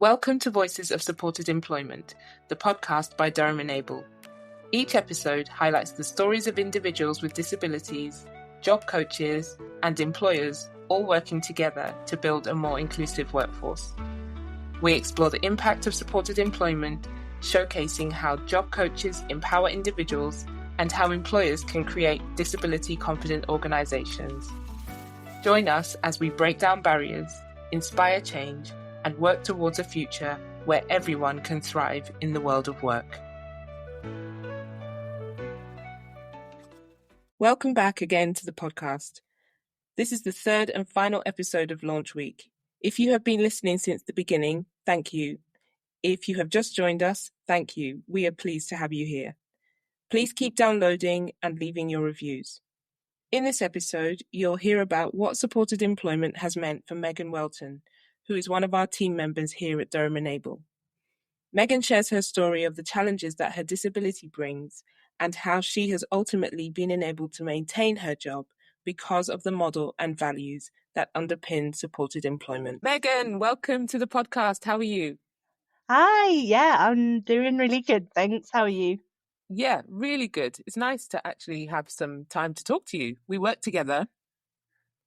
Welcome to Voices of Supported Employment, the podcast by Durham Enable. Each episode highlights the stories of individuals with disabilities, job coaches, and employers all working together to build a more inclusive workforce. We explore the impact of supported employment, showcasing how job coaches empower individuals and how employers can create disability-confident organisations. Join us as we break down barriers, inspire change, and work towards a future where everyone can thrive in the world of work. Welcome back again to the podcast. This is the third and final episode of Launch Week. If you have been listening since the beginning, thank you. If you have just joined us, thank you. We are pleased to have you here. Please keep downloading and leaving your reviews. In this episode, you'll hear about what supported employment has meant for Megan Welton, who is one of our team members here at Durham Enable. Megan shares her story of the challenges that her disability brings and how she has ultimately been enabled to maintain her job because of the model and values that underpin supported employment. Megan, welcome to the podcast. How are you? Hi, yeah, I'm doing really good, thanks. How are you? Yeah, really good. It's nice to actually have some time to talk to you. We work together,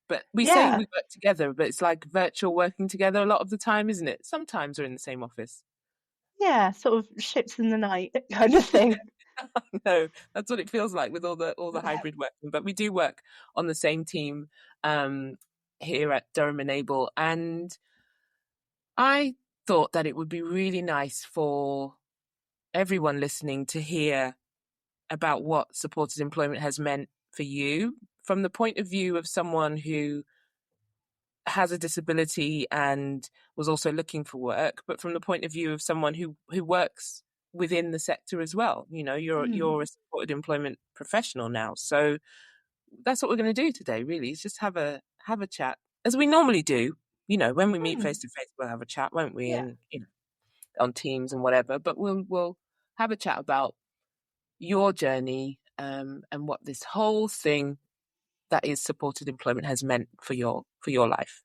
but we say we work together, but it's like virtual working together a lot of the time, isn't it? Sometimes we're in the same office. Yeah, sort of ships in the night kind of thing. No, that's what it feels like with all the hybrid working. But we do work on the same team here at Durham Enable, and I thought that it would be really nice for everyone listening to hear about what supported employment has meant for you from the point of view of someone who has a disability and was also looking for work, but from the point of view of someone who works within the sector as well. You know, you're a supported employment professional now. So that's what we're going to do today, really, is just have a chat as we normally do. You know, when we meet face to face, we'll have a chat, won't we? Yeah. And, you know, on Teams and whatever, but we'll have a chat about your journey and what this whole thing that is supported employment has meant for your life.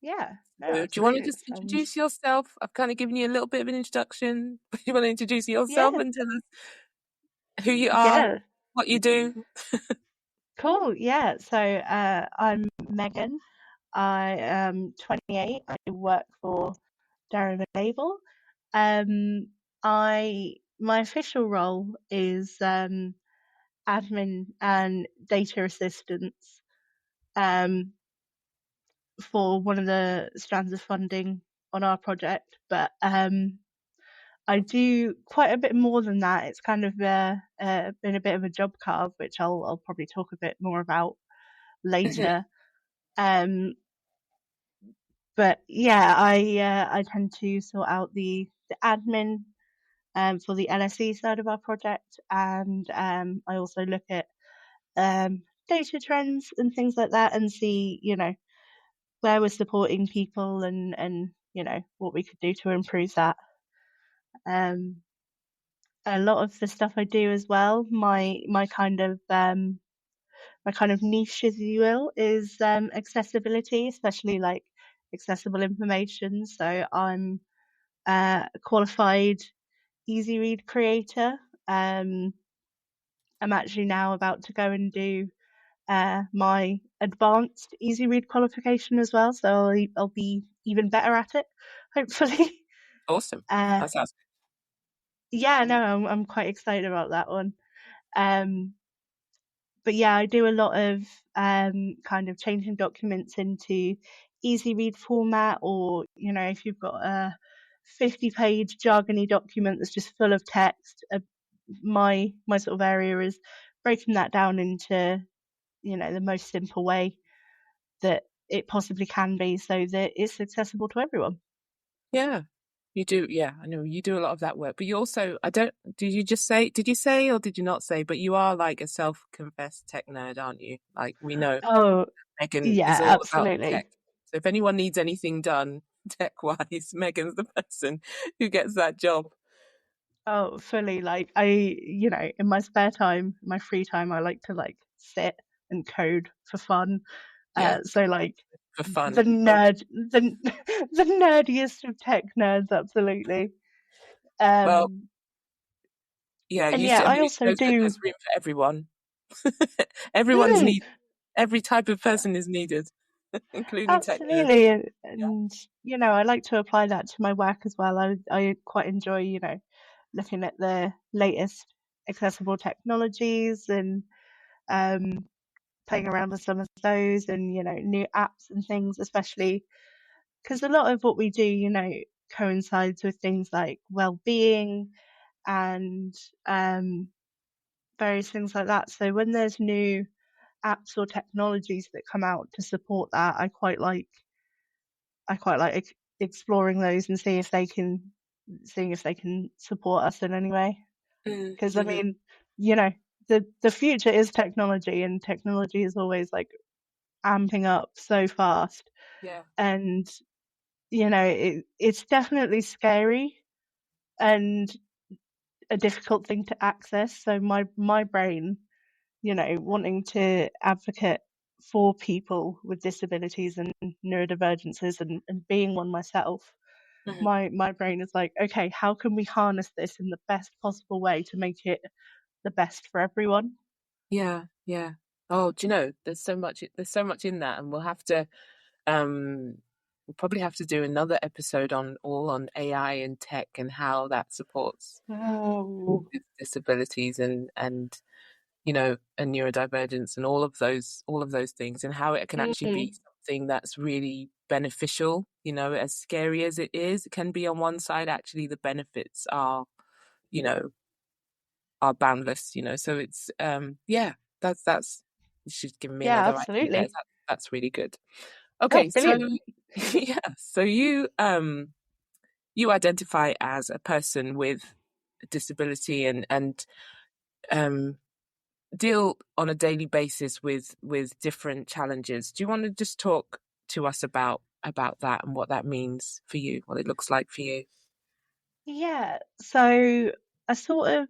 Yeah. No, So, do you want to just introduce yourself? I've kind of given you a little bit of an introduction, but you want to introduce yourself and tell us who you are, what you do? Cool, yeah. So I'm Megan. I am 28. I work for Durham Enable. My official role is admin and data assistance for one of the strands of funding on our project, but I do quite a bit more than that. It's kind of been a bit of a job carve, which I'll probably talk a bit more about later. But yeah, I tend to sort out the admin for the LSE side of our project, and I also look at data trends and things like that, and see, you know, where we're supporting people and you know what we could do to improve that. A lot of the stuff I do as well, my kind of niche, as you will, is accessibility, especially like accessible information. So I'm a qualified easy read creator. I'm actually now about to go and do my advanced easy read qualification as well, so I'll be even better at it, hopefully. Awesome. That sounds good. Yeah, no, I'm quite excited about that one. But yeah, I do a lot of kind of changing documents into easy read format, or, you know, if you've got a 50-page jargony document that's just full of text, my sort of area is breaking that down into, you know, the most simple way that it possibly can be, so that it's accessible to everyone. Yeah, you do. Yeah, I know you do a lot of that work, but you also, did you say or did you not say, but you are like a self-confessed tech nerd, aren't you? Like, we know Megan is all absolutely. about tech. So if anyone needs anything done tech-wise, Megan's the person who gets that job. Oh, fully. Like, you know, in my spare time, my free time, I like to like sit and code for fun. Yeah. So like for fun. the nerd, the the nerdiest of tech nerds, absolutely. Well, Um, yeah, and you yeah, should. I also do. There's room for everyone. Everyone's Mm, need. Every type of person is needed, including tech nerds. absolutely, and I like to apply that to my work as well. I quite enjoy, looking at the latest accessible technologies and um, playing around with some of those and new apps and things, especially because a lot of what we do, coincides with things like well-being and um, various things like that. So when there's new apps or technologies that come out to support that, I quite like exploring those and seeing if they can support us in any way. Because I Mm-hmm. mean, you know, the future is technology, and technology is always like amping up so fast, Yeah. and it's definitely scary and a difficult thing to access. So my brain, wanting to advocate for people with disabilities and neurodivergences and being one myself, Hmm. my brain is like, okay, how can we harness this in the best possible way to make it the best for everyone? Yeah. Yeah. Oh, do you know? There's so much. There's so much in that, and um, we'll probably have to do another episode on AI and tech and how that supports Oh, with disabilities and neurodivergence and all of those things, and how it can actually be mm, something that's really beneficial. As scary as it can be on one side, actually the benefits you know are boundless. So it's yeah, that's you should give me yeah, another idea there. absolutely. That's really good. Oh, Okay, so brilliant. yeah, so you identify as a person with a disability and um deal on a daily basis with different challenges. Do you want to just talk to us about that and what that means for you, what it looks like for you? Yeah. So I sort of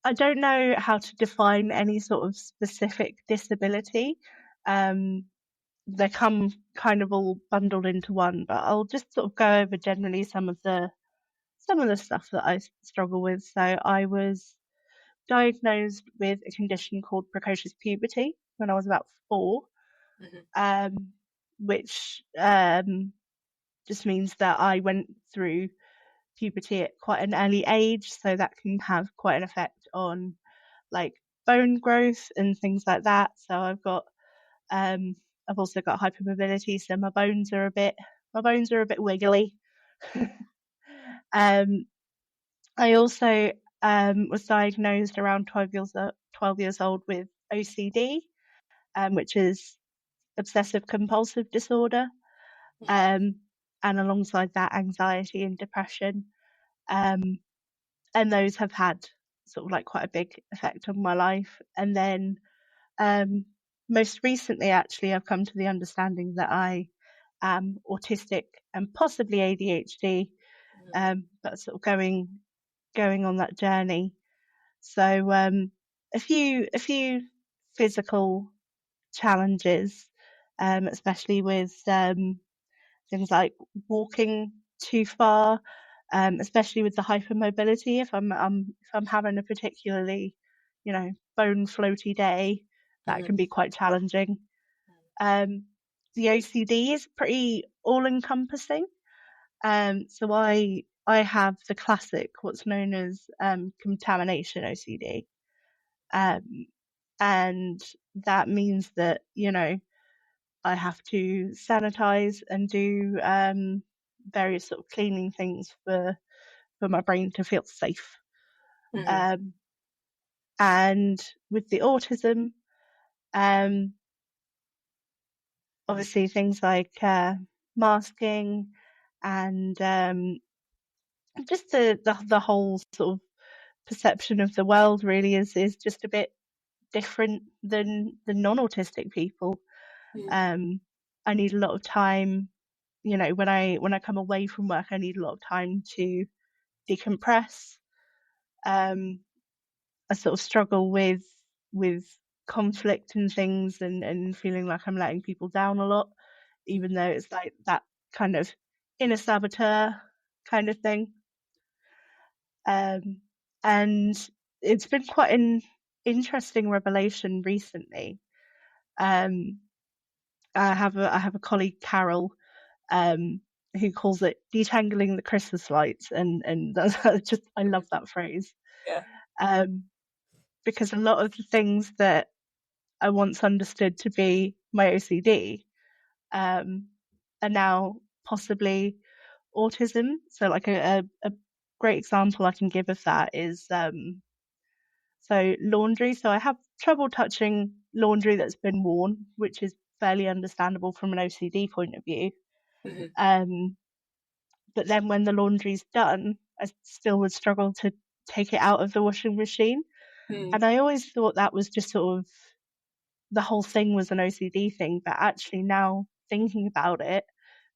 I don't know how to define any sort of specific disability. Um, they come kind of all bundled into one, but I'll just sort of go over generally some of the stuff that I struggle with. So I was diagnosed with a condition called precocious puberty when I was about 4, Hmm. um, which just means that I went through puberty at quite an early age, so that can have quite an effect on like bone growth and things like that. So um I've also got hypermobility, so my bones are a bit wiggly. um I also was diagnosed around 12 years old with OCD, which is obsessive compulsive disorder, um and alongside that anxiety and depression, um and those have had sort of like quite a big effect on my life. And then Um, most recently, actually, I've come to the understanding that I am autistic and possibly ADHD, but sort of going on that journey. So a few physical challenges, especially with things like walking too far, especially with the hypermobility. If I'm having a particularly, bone floaty day, that Hmm. can be quite challenging. Um, the OCD is pretty all encompassing. So I have the classic, what's known as contamination OCD, um, and that means that I have to sanitize and do various sort of cleaning things for my brain to feel safe. Hmm. Um, and with the autism, um, obviously things like masking and just the whole sort of perception of the world really is just a bit different than the non-autistic people. Um, I need a lot of time, when I come away from work, I need a lot of time to decompress. I sort of struggle with conflict and things, and feeling like I'm letting people down a lot, even though it's like that kind of inner saboteur kind of thing. Um, and it's been quite an interesting revelation recently. Um, I have a colleague, Carol, um, who calls it detangling the Christmas lights, and that's just, I love that phrase. Yeah. Um, because a lot of the things that I once understood to be my OCD um, are now possibly autism. So, like a great example I can give of that is so laundry. So I have trouble touching laundry that's been worn, which is fairly understandable from an OCD point of view. Mm-hmm. Um, but then when the laundry's done, I still would struggle to take it out of the washing machine. Mm-hmm. And I always thought that was just sort of the whole thing was an OCD thing. But actually, now thinking about it,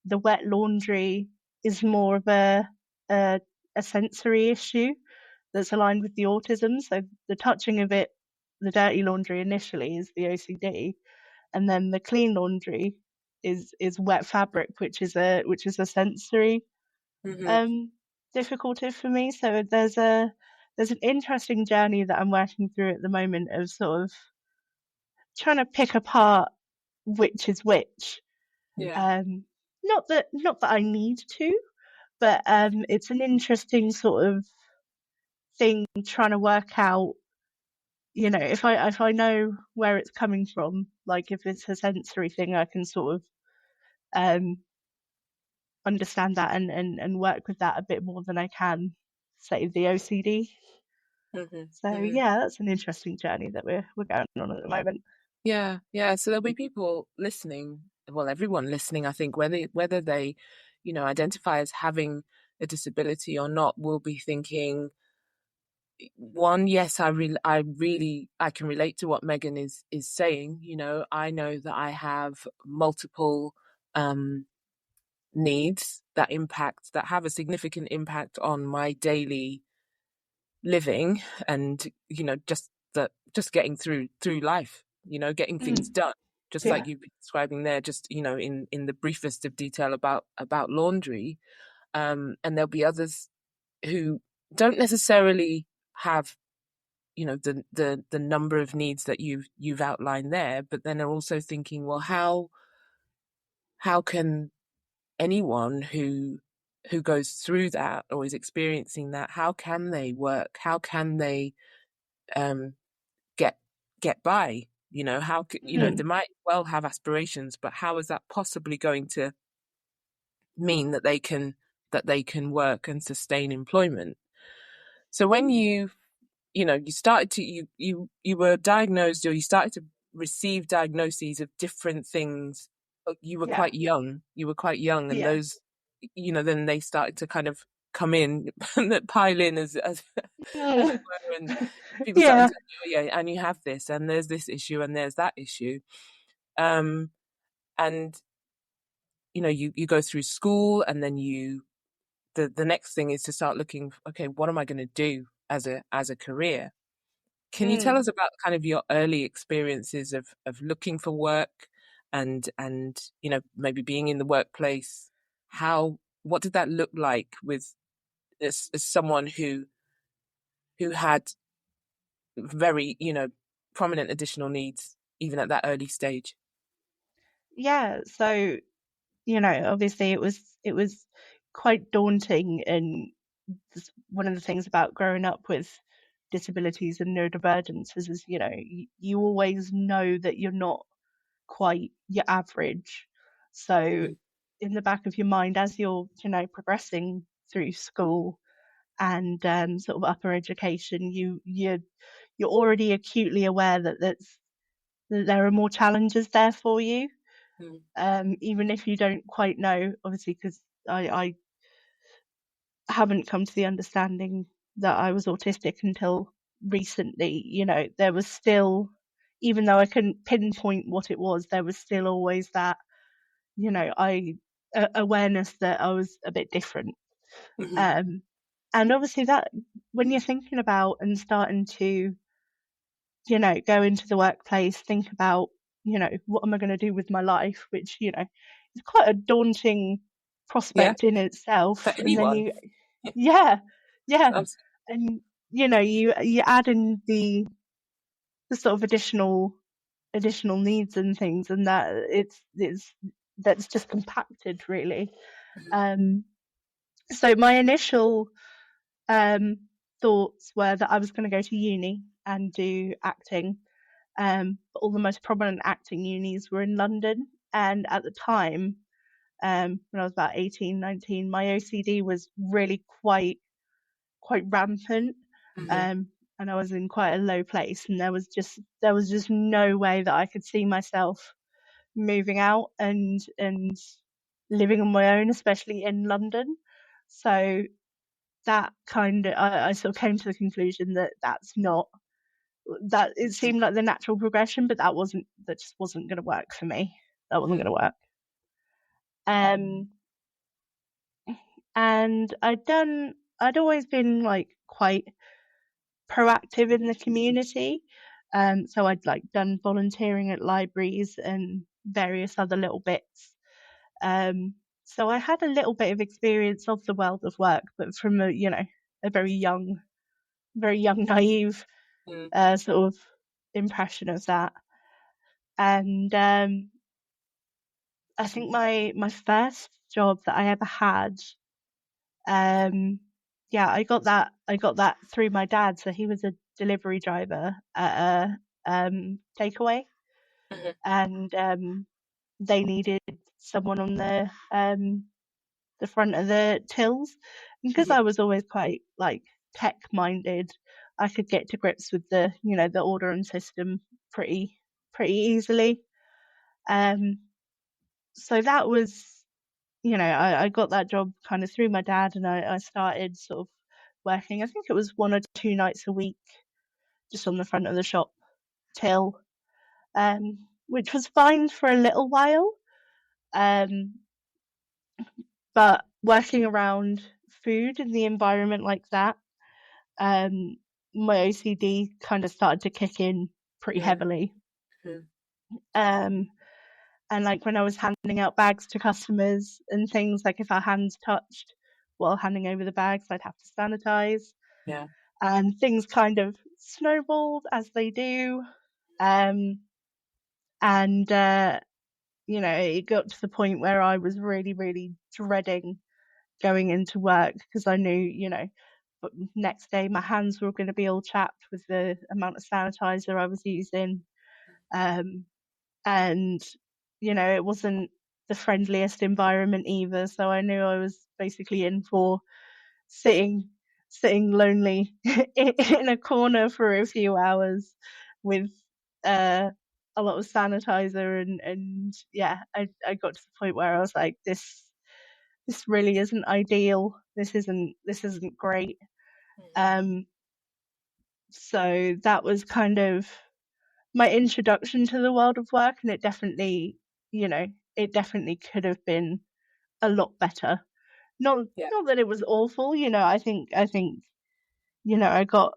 the wet laundry is more of a, a sensory issue that's aligned with the autism. So the touching of it, the dirty laundry initially is the OCD, and then the clean laundry is wet fabric, which is a sensory Mm-hmm. um, difficulty for me. So there's an interesting journey that I'm working through at the moment of sort of trying to pick apart which is which. Yeah. Um, not that I need to, but it's an interesting sort of thing trying to work out. If I know where it's coming from, like if it's a sensory thing, I can sort of um understand that and work with that a bit more than I can, say, the OCD. Mm-hmm. So Mm-hmm. yeah, that's an interesting journey that we're going on at the moment. Yeah, yeah. So there'll be people listening, well, everyone listening, I think, whether they, identify as having a disability or not, will be thinking, one, yes, I can relate to what Megan is saying. I know that I have multiple um needs that have a significant impact on my daily living, and just getting through life, getting things Mm, done, just like yeah. you've been describing there, just in the briefest of detail about laundry. And there'll be others who don't necessarily have the number of needs that you've outlined there, but then are also thinking, well, how can anyone who goes through that or is experiencing that, how can they work, how can they um get get by, they Mm, might well have aspirations, but how is that possibly going to mean that they can work and sustain employment? So when you started to you were diagnosed, or you started to receive diagnoses of different things, you were yeah. quite young. And Yeah. those, then they started to kind of come in and pile in as it Mm. were, and people started Yeah. to, oh yeah, and you have this, and there's this issue, and there's that issue. um and you go through school, and then the next thing is to start looking, okay, what am I going to do as a career? Can you tell Mm. us about kind of your early experiences of looking for work, and maybe being in the workplace? What did that look like with as someone who had very, prominent additional needs even at that early stage? Yeah. So, obviously it was quite daunting, and one of the things about growing up with disabilities and neurodivergence is you always know that you're not quite your average. So Mm, in the back of your mind, as you're progressing through school and sort of upper education, you're already acutely aware that there are more challenges there for you, mm, even if you don't quite know, obviously, because I haven't come to the understanding that I was autistic until recently. There was still, even though I couldn't pinpoint what it was, there was still always that, I awareness that I was a bit different. mhm, Um, and obviously that when you're thinking about and starting to go into the workplace, think about, what am I going to do with my life, which, is quite a daunting Yeah, prospect in itself. for And then anyone. Yeah, yeah, yeah. abs- And, you add in the sort of additional needs and things, and that it's that's just compacted really. Um, so my initial um, thoughts were that I was going to go to uni and do acting. But all the most prominent acting unis were in London, and at the time, when I was about 18, 19, my OCD was really quite rampant. Mhm. Um, and I was in quite a low place, and there was just no way that I could see myself moving out and living on my own, especially in London. So that kind of I sort of came to the conclusion that that's not that it seemed like the natural progression, but that just wasn't going to work for me. That wasn't Mhm. going to work. Um, and I'd always been like quite proactive in the community. So I'd like done volunteering at libraries and various other little bits. So I had a little bit of experience of the world of work, but from a very young, naive Mhm. sort of impression of that. And I think my first job that I ever had, um, yeah, I got that through my dad. So he was a delivery driver at a takeaway, Mhm. and they needed someone on the front of the tills. And because Mhm. I was always quite like tech minded, I could get to grips with the ordering system pretty easily. Um, so that was, I got that job kind of through my dad, and I started sort of working. I think it was 1 or 2 nights a week, just on the front of the shop till, which was fine for a little while. Um, but working around food and the environment like that, um, my OCD kind of started to kick in pretty Mhm. heavily. Mhm. Um, and like when I was handing out bags to customers and things, like if our hands touched while handing over the bags, I'd have to sanitize, Yeah. and things kind of snowballed as they do. Um, and it got to the point where I was really, really dreading going into work because I knew, but next day my hands were going to be all chapped with the amount of sanitizer I was using. Um, and, it wasn't the friendliest environment either. So I knew I was basically in for sitting, sitting lonely in a corner for a few hours with uh, a lot of sanitizer. And yeah, I got to the point where I was like, this really isn't ideal. This isn't great. Mhm. Um, so that was kind of my introduction to the world of work, and you know, it definitely could have been a lot better. Not Yeah. not that it was awful, I think I got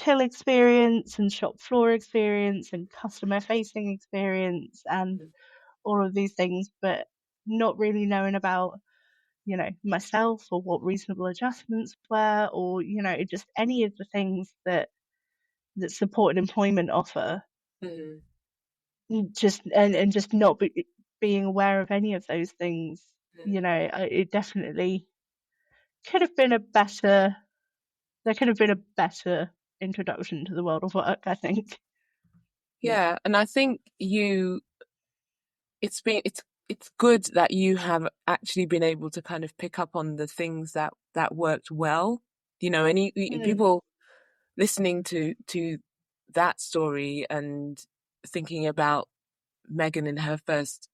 till experience and shop floor experience and customer facing experience and Mhm. all of these things, but not really knowing about myself or what reasonable adjustments were, or just any of the things that supported employment offer, Mhm. and just not being aware of any of those things. Mhm. It definitely could have been a better there could have been a better introduction to the world of work, I think. Yeah, and I think it's good that you have actually been able to kind of pick up on the things that worked well. Any Mm, people listening to that story and thinking about Megan in her first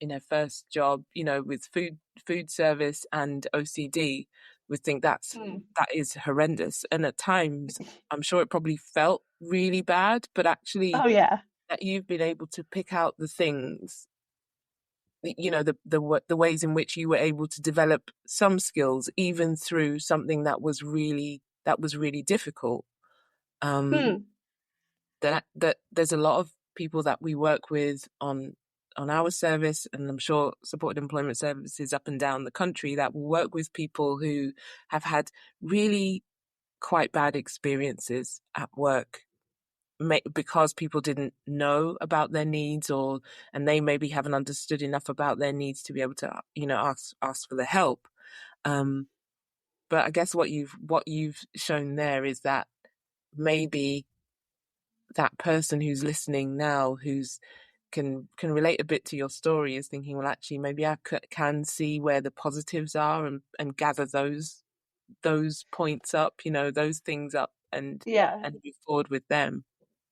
job, with food service and OCD, would think mm. that is horrendous. And at times, I'm sure it probably felt really bad, but actually Oh yeah. that you've been able to pick out the things, the ways in which you were able to develop some skills even through something that was really difficult. um Mm. that there's a lot of people that we work with on our service, and I'm sure supported employment services up and down the country, that will work with people who have had really quite bad experiences at work, because people didn't know about their needs, or and they maybe haven't understood enough about their needs to be able to ask for the help. um but I guess what you've shown there is that maybe that person who's listening now, who's can relate a bit to your story, is thinking, well, actually, maybe I can see where the positives are, and gather those points up, those things up, Yeah. and move forward with them.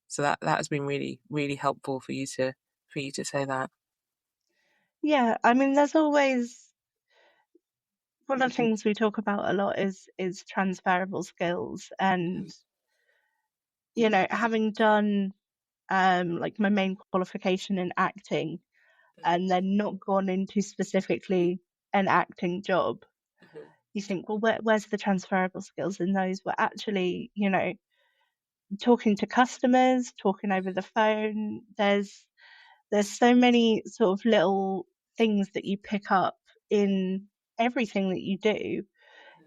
So that has been really, really helpful for you to say that. Yeah. I mean, there's always one of the things we talk about a lot is transferable skills, and having done like my main qualification in acting and then not gone into specifically an acting job, you think, well, where's the transferable skills in those? But actually, talking to customers, talking over the phone, there's so many sort of little things that you pick up in everything that you do,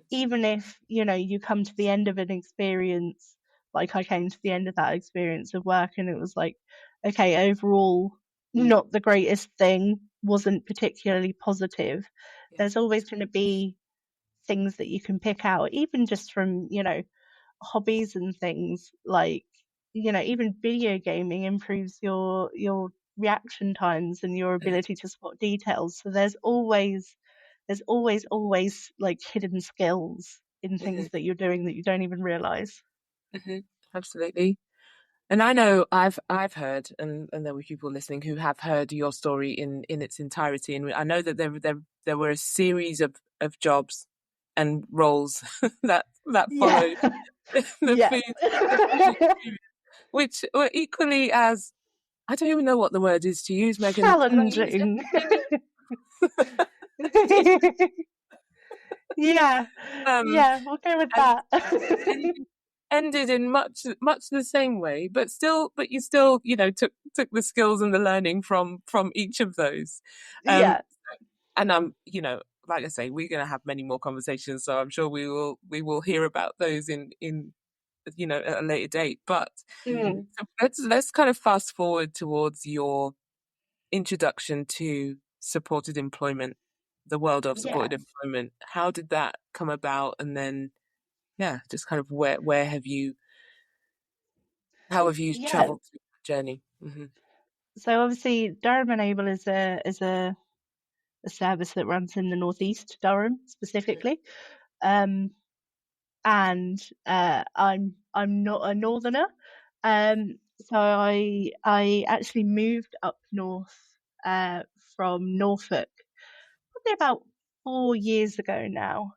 even if you come to the end of an experience, like I came to the end of that experience of work and it was like, okay, overall not the greatest thing, wasn't particularly positive. Yeah. There's always going to be things that you can pick out, even just from hobbies and things like, even video gaming improves your reaction times and your ability to spot details. So there's always like hidden skills in Mm-hmm. things that you're doing that you don't even realize. Mm-hmm. Absolutely. And I know I've heard, and there were people listening who have heard your story in its entirety, and I know that there were a series of jobs and roles that Yeah. followed the Yeah. food the food experience, which were equally as, I don't even know what the word is to use, Megan. Can I use Challenging. entertaining? Yeah. um, Yeah, we'll go with and that. ended in much the same way, but you still, took the skills and the learning from each of those. um Yeah. and like I say, we're going to have many more conversations, so I'm sure we will hear about those in at a later date. But Mm. so let's kind of fast forward towards your introduction to supported employment, the world of supported Yes. employment. How did that come about? And then, yeah, just kind of where have you how have you Yeah. traveled through that journey? Hmm. So obviously Durham Enable is a service that runs in the northeast, Durham specifically. Um, and I'm not a northerner. So I actually moved up north uh, from Norfolk probably about 4 years ago now.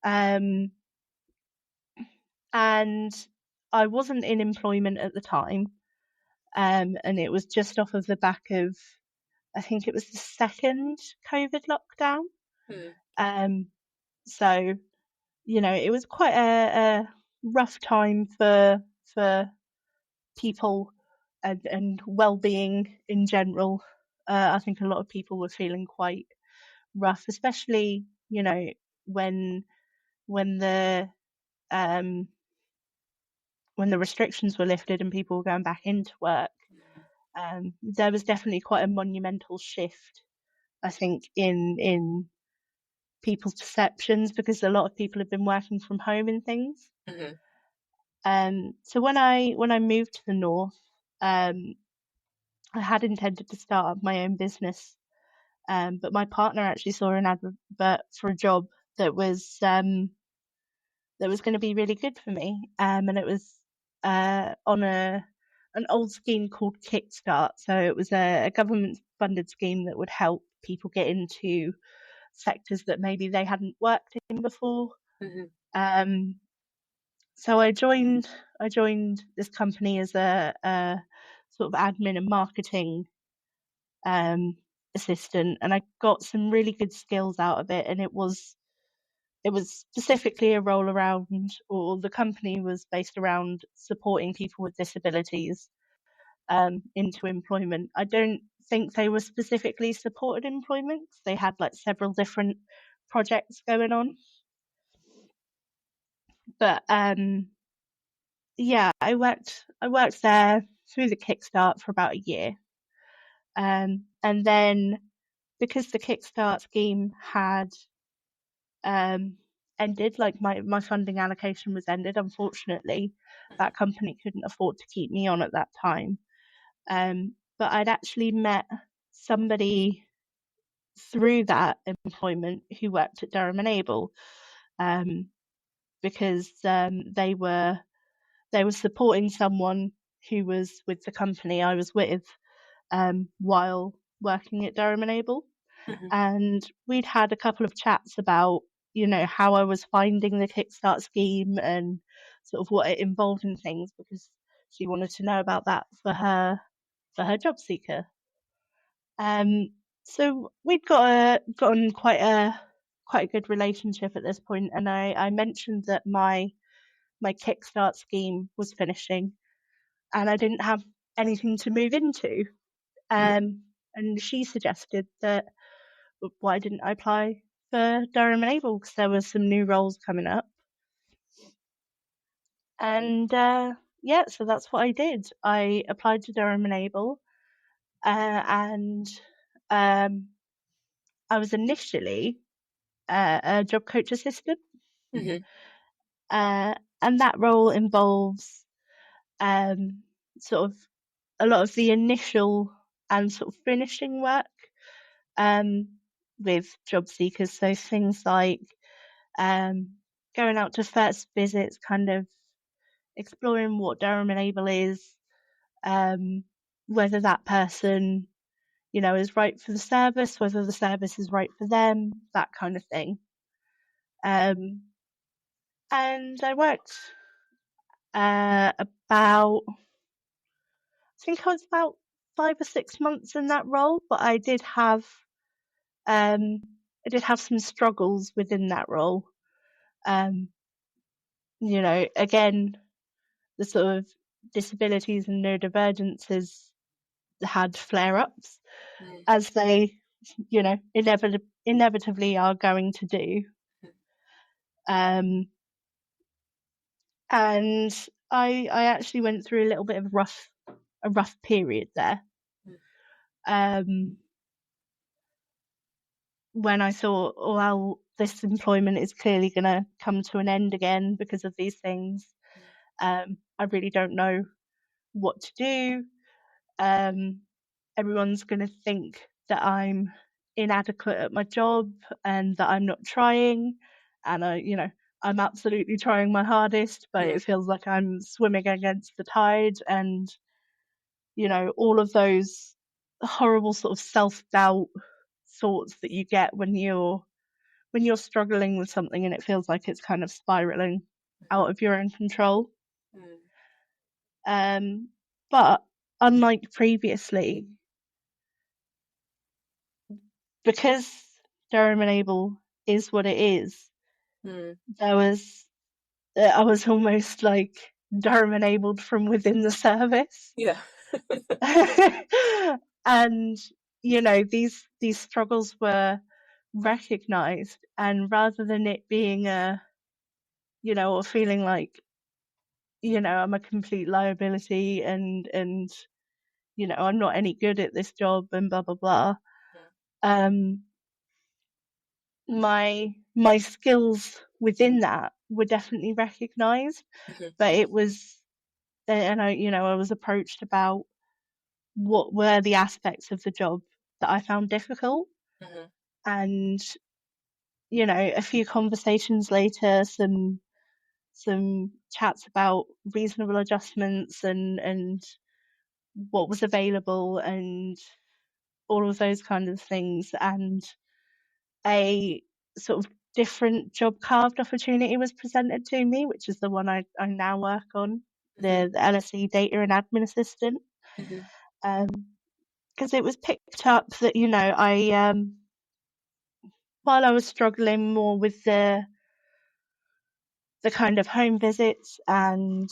Um, and I wasn't in employment at the time. And it was just off of the back of, I think it was the second COVID lockdown. Mm. Um, so it was quite a rough time for people and well-being in general. I think a lot of people were feeling quite rough, especially when when the um, when the restrictions were lifted and people were going back into work. There was definitely quite a monumental shift, I think, in people's perceptions because a lot of people have been working from home and things. Hmm. So when I moved to the north, um, I had intended to start up my own business, but my partner actually saw an advert for a job that was that was going to be really good for me, and it was on an old scheme called Kickstart. So it was a government funded scheme that would help people get into sectors that maybe they hadn't worked in before. Hmm. Um, so I joined this company as a sort of admin and marketing um, assistant, and I got some really good skills out of it. And it was specifically a role around, or the company was based around supporting people with disabilities into employment. I don't think they were specifically supported employment. They had like several different projects going on. But yeah, I worked there through the Kickstart for about a year. And then because the Kickstart scheme had ended, like my funding allocation was ended, unfortunately, that company couldn't afford to keep me on at that time. But I'd actually met somebody through that employment who worked at Durham Enable, because they were supporting someone who was with the company I was with while working at Durham Enable. Mm-hmm. And we'd had a couple of chats about, how I was finding the Kickstart scheme and sort of what it involved in things, because she wanted to know about that for her job seeker. So we'd gotten quite a good relationship at this point, and I mentioned that my Kickstart scheme was finishing, and I didn't have anything to move into. And she suggested that why didn't I apply for Durham Enable, because there were some new roles coming up. And yeah, so that's what I did. I applied to Durham Enable, and I was initially a job coach assistant. Mm-hmm. And that role involves sort of a lot of the initial and sort of finishing work with job seekers. So things like going out to first visits, kind of exploring what Durham Enable is, whether that person, is right for the service, whether the service is right for them, that kind of thing. And I worked about, I think I was about 5 or 6 months in that role, but I did have some struggles within that role. Again, the sort of disabilities and neurodivergences had flare-ups, as they, inevitably are going to do. And I actually went through a little bit of a rough period there. When I thought, oh, well, this employment is clearly going to come to an end again because of these things. I really don't know what to do. Everyone's going to think that I'm inadequate at my job and that I'm not trying. And I'm absolutely trying my hardest, but it feels like I'm swimming against the tide. And, all of those horrible sort of self-doubt thoughts that you get when you're struggling with something and it feels like it's kind of spiraling out of your own control. But unlike previously, because Durham Enable is what it is, I was almost like Durham enabled from within the service. Yeah. And these struggles were recognized, and rather than it being a feeling like I'm a complete liability and I'm not any good at this job and blah blah blah, my skills within that were definitely recognized. But it was, and I was approached about what were the aspects of the job that I found difficult. And a few conversations later, some chats about reasonable adjustments and what was available and all of those kind of things, and a sort of different job carved opportunity was presented to me, which is the one I now work on, the LSE data and admin assistant. Because it was picked up that I while I was struggling more with the the kind of home visits and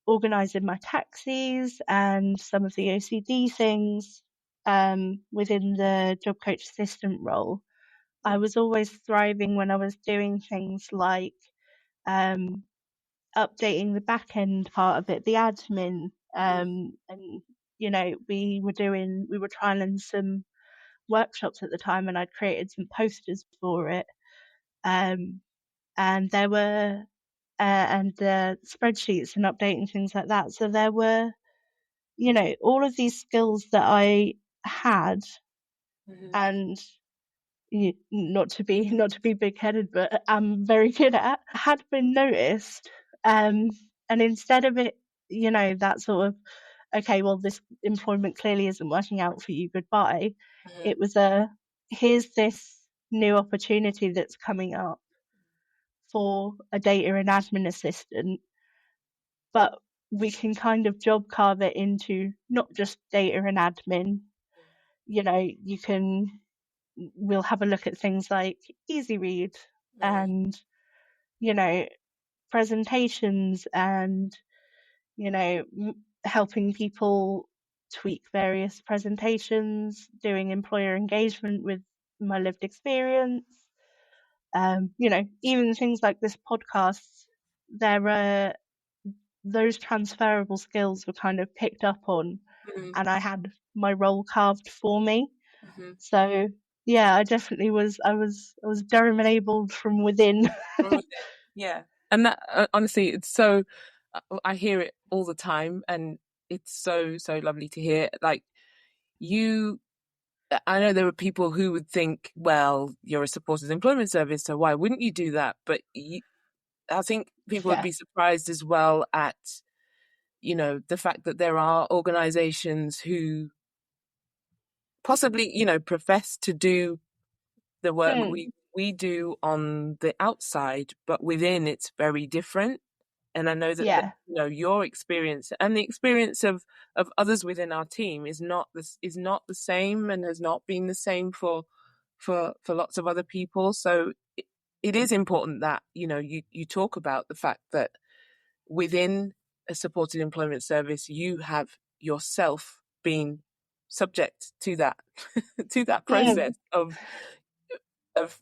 organising my taxis and some of the OCD things within the job coach assistant role. I was always thriving when I was doing things like um, updating the back end part of it, the admin, and we were trialing some workshops at the time, and I'd created some posters for it, and there were and spreadsheets and updating things like that. So there were, all of these skills that I had, Mm-hmm. and not to be big headed, but I'm very good at, had been noticed. And instead of it, that sort of, okay, well, this employment clearly isn't working out for you, goodbye. Mm-hmm. It was here's this new opportunity that's coming up for a data and admin assistant, but we can kind of job carve it into not just data and admin. You can, we'll have a look at things like easy read Mm-hmm. and, you know, presentations and, helping people tweak various presentations, doing employer engagement with my lived experience. Even things like this podcast, there are those transferable skills were kind of picked up on, Mm-hmm. and I had my role carved for me. Mm-hmm. So yeah, I definitely was. I was Durham enabled from within. Wrong with it. Yeah. And that honestly, it's so I hear it all the time, and it's so so lovely to hear. Like you, I know there are people who would think, well, you're a supported employment service, so why wouldn't you do that? But I think people would Yeah. be surprised as well at, the fact that there are organizations who possibly, profess to do the work Mm. we do on the outside, but within it's very different. And I know that Yeah. your experience and the experience of others within our team is not the same, and has not been the same for lots of other people. So it is important that you talk about the fact that within a supported employment service you have yourself been subject to that to that process Mm. of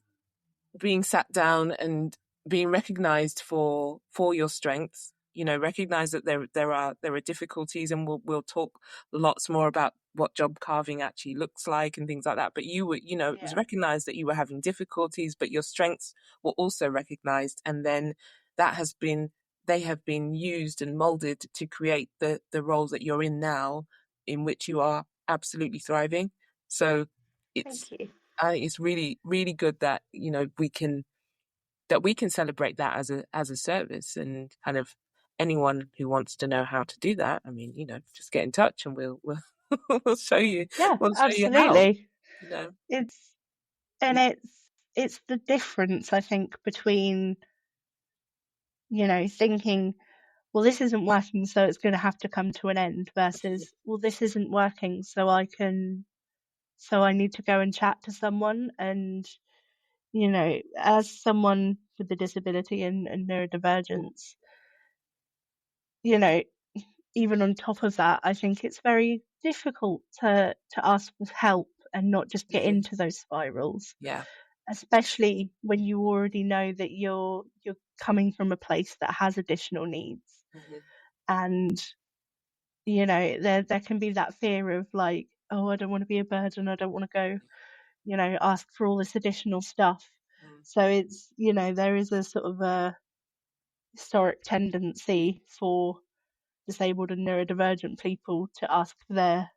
being sat down and being recognized for your strengths. Recognize that there are difficulties, and we'll talk lots more about what job carving actually looks like and things like that. But it was Yeah. recognized that you were having difficulties, but your strengths were also recognized, and then that has been they have been used and molded to create the role that you're in now, in which you are absolutely thriving. So it's Thank you. I think it's really, really good that we can celebrate that as a service, and kind of anyone who wants to know how to do that. I mean, just get in touch, and we'll we'll show you Yeah, how. absolutely. You know, It's and it's the difference, I think, between, thinking, well, this isn't working, so it's going to have to come to an end, versus, well, this isn't working, so I need to go and chat to someone. And, as someone with a disability and neurodivergence, you know, even on top of that, I think it's very difficult to ask for help and not just get Mhm. into those spirals, Yeah. especially when you already know that you're coming from a place that has additional needs. Hmm. And there can be that fear of like, oh, I don't want to be a burden, I don't want to go, ask for all this additional stuff. So it's, there is a sort of a historic tendency for disabled and neurodivergent people to ask for their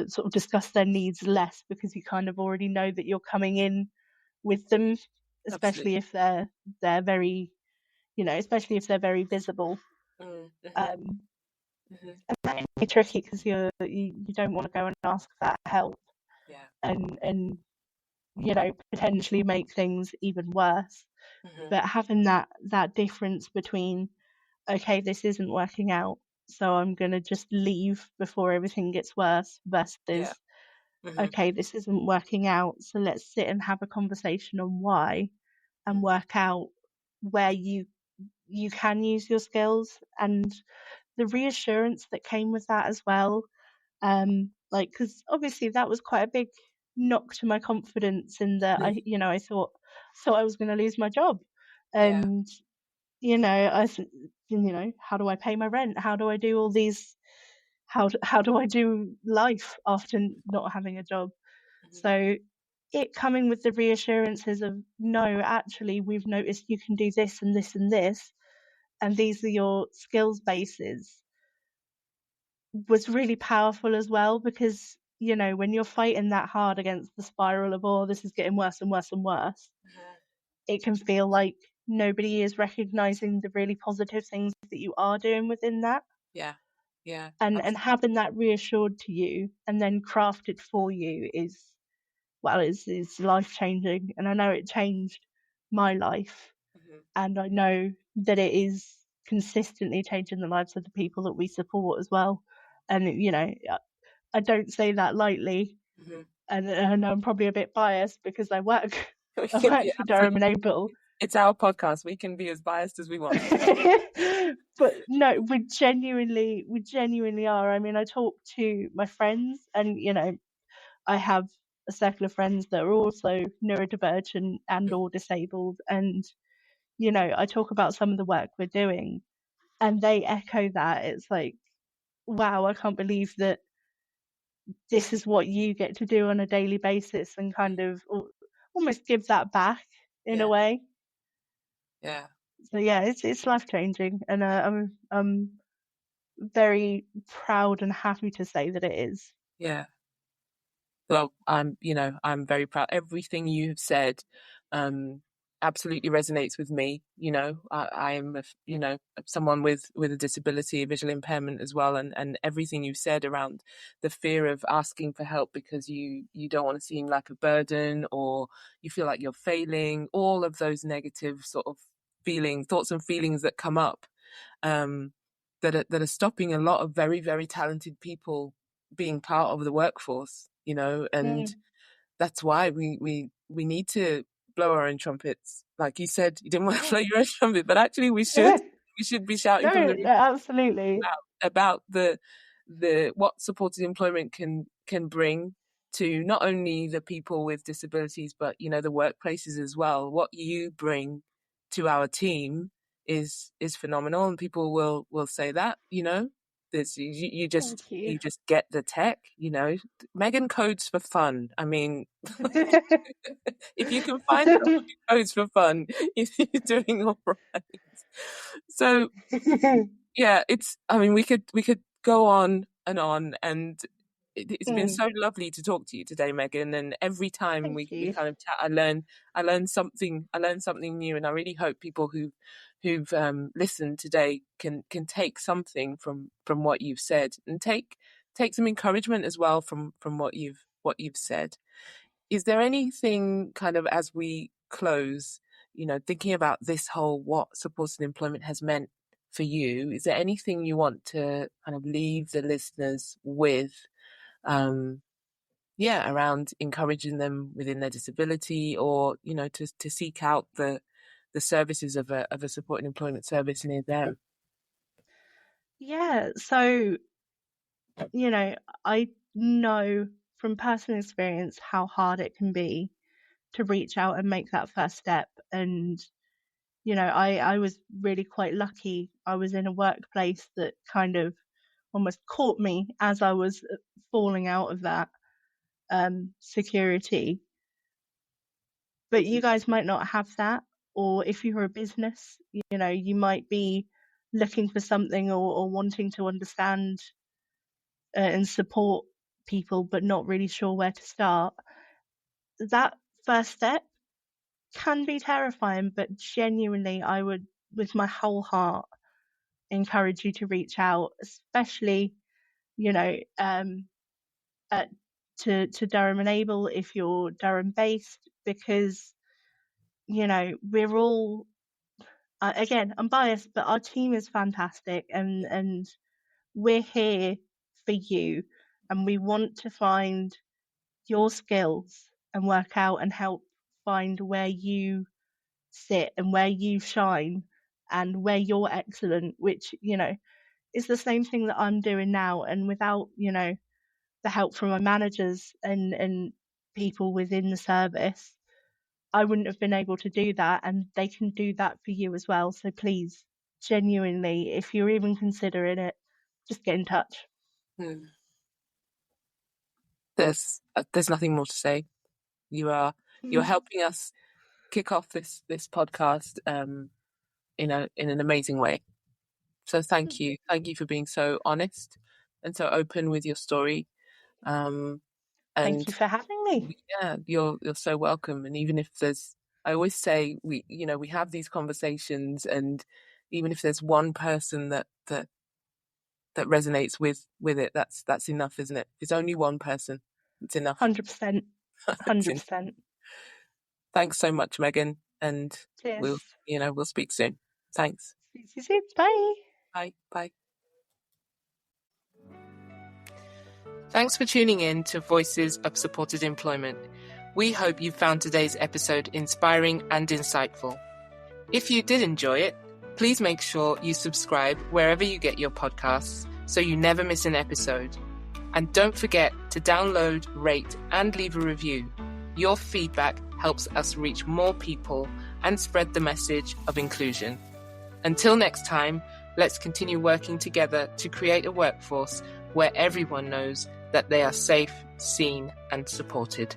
sort of discuss their needs less, because you kind of already know that you're coming in with them, especially Absolutely. if they're very, especially if they're very visible. Mm-hmm. um Hmm. and that can be tricky because you don't want to go and ask for that help, Yeah. and potentially make things even worse. Hmm. But having that difference between, okay, this isn't working out, so I'm going to just leave before everything gets worse, Yeah. versus, Hmm. okay, this isn't working out, so let's sit and have a conversation on why, and work out, where you can use your skills, and the reassurance that came with that as well. Like, because obviously that was quite a big knock to my confidence in that Mhm. I thought I was going to lose my job, Yeah. and how do I pay my rent? How do I do all these? How do I do life after not having a job? Mhm. So it coming with the reassurances of no, actually, we've noticed you can do this and this and this, and these are your skills bases, was really powerful as well, because when you're fighting that hard against the spiral of, oh, this is getting worse and worse and worse, Mhm. it can feel like nobody is recognizing the really positive things that you are doing within that, Yeah. Yeah. and having that reassured to you and then crafted for you is life changing. And I know it changed my life, Mhm. and I know that it is consistently changing the lives of the people that we support as well. And I don't say that lightly, Mhm. and I'm probably a bit biased because I work We I can work be for Durham absolutely. Enable. It's our podcast. We can be as biased as we want. But no, we genuinely are. I mean, I talk to my friends, and I have a circle of friends that are also neurodivergent and or disabled, and I talk about some of the work we're doing, and they echo that. It's like, wow, I can't believe that this is what you get to do on a daily basis, and kind of almost give that back in a Yeah. way. Yeah. So yeah, it's life changing, and I'm very proud and happy to say that it is. Yeah. Well, I'm very proud. Everything you have said, um, absolutely resonates with me. I am, someone with a disability, visual impairment as well, and everything you said around the fear of asking for help because you don't want to seem like a burden, or you feel like you're failing. All of those negative sort of thoughts and feelings that come up, um, that are stopping a lot of very, very talented people being part of the workforce, and Mm. that's why we need to blow our own trumpets. Like you said, you didn't want to blow your own trumpet, but actually we should be shouting from No, the no, roof absolutely. about the what supported employment can bring to not only the people with disabilities, but the workplaces as well. What you bring to our team is phenomenal, and people will say that. This you just Thank you. you just get the tech. Megan codes for fun. I mean, if you can find someone who codes for fun, you're doing all right. So yeah, I mean, we could go on, and it's been Mm. so lovely to talk to you today, Megan. And every time Thank we you. kind of chat, I learn something new, and I really hope people who've listened today can take something from what you've said, and take some encouragement as well from what you've said. Is there anything, kind of as we close, thinking about this whole what supported employment has meant for you, is there anything you want to kind of leave the listeners with, um, yeah, around encouraging them within their disability, or, to seek out the services of a supported employment service near them? Yeah, so you know, I know from personal experience how hard it can be to reach out and make that first step. And I was really quite lucky. I was in a workplace that kind of almost caught me as I was falling out of that security. But you guys might not have that, or if you're a business, you might be looking for something, or wanting to understand and support people, but not really sure where to start. That first step can be terrifying, but genuinely, I would, with my whole heart, encourage you to reach out, especially, you know, at, to Durham Enable if you're Durham based, because, we're all, again, I'm biased, but our team is fantastic, and we're here for you, and we want to find your skills and work out and help find where you sit and where you shine and where you're excellent, which, is the same thing that I'm doing now. And without, the help from my managers and people within the service, I wouldn't have been able to do that. And they can do that for you as well. So please, genuinely, if you're even considering it, just get in touch. There's nothing more to say. You're helping us kick off this podcast in an amazing way. So thank you for being so honest and so open with your story. Thank you for having me. Yeah, you're so welcome. And even if I always say we have these conversations, and even if there's one person that resonates with it, that's enough, isn't it? If it's only one person, it's enough. 100%. 100%. Thanks so much, Megan, and cheers. We'll speak soon. Thanks. See you soon. Bye. Bye. Thanks for tuning in to Voices of Supported Employment. We hope you found today's episode inspiring and insightful. If you did enjoy it, please make sure you subscribe wherever you get your podcasts so you never miss an episode. And don't forget to download, rate, and leave a review. Your feedback helps us reach more people and spread the message of inclusion. Until next time, let's continue working together to create a workforce where everyone knows that they are safe, seen, and supported.